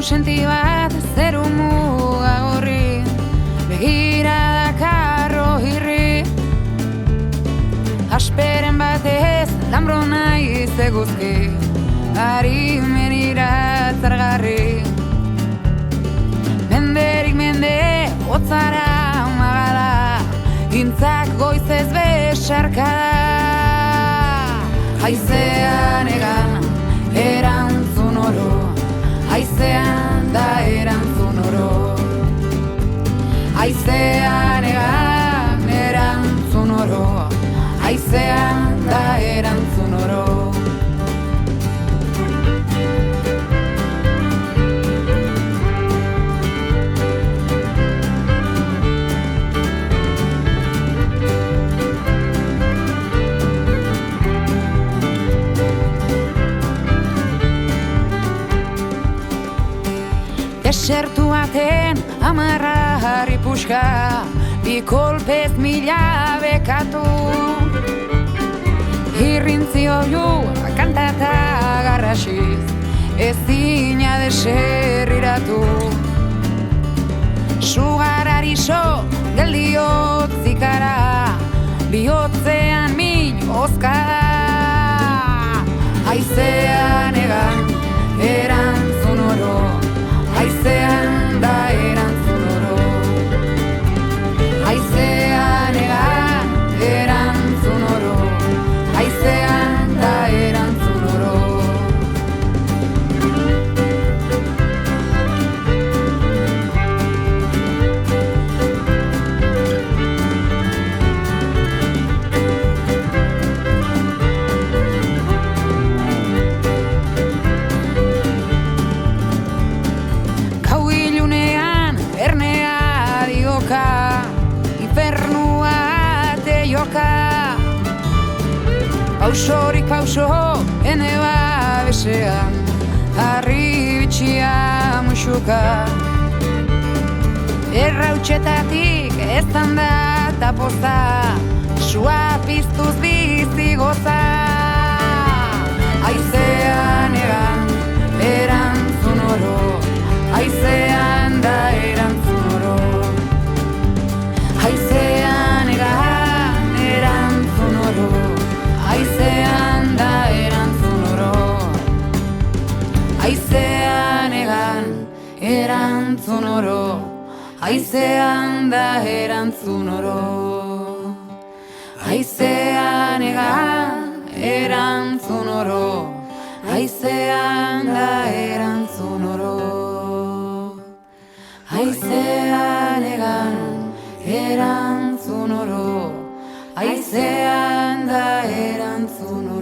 senti bat zeru muga gorri, begirada karro hirri, asperen batez lambro nahi zeguzki, ari menira zargarri. Menderik mende hotzara magala, gintzak goizez besarkada. Haizean egan erantzun oro, haizean da erantzun oro. Haizean egan erantzun oro, haizean da erantzun oro. Desertu baten amarra harri puska, bi kolpez mila bekatu. Irrintzio ju kantata garrasiz, ezina deserriratu. Sugarari so geldiot zikara, bihotzean min oskada. Haizean egan erantzun oro, haizean da erantzun oro. Haizean egan erantzun oro, haizean da erantzun oro. Infernua te joka, pausorik pauso ene babesean, harri bitxia musuka. Errautxetatik ezan da tapoza, sua piztuz bizi goza. Haizean egan erantzun oro, haizean da erantzun oro. Haizean egan erantzun oro, haizean da erantzun oro. Haizean egan erantzun oro, haizean da erantzun oro. Haizean egan erantzun oro, haizean da erantzun oro. Haizean egan erantzun oro, haizean da erantzun oro.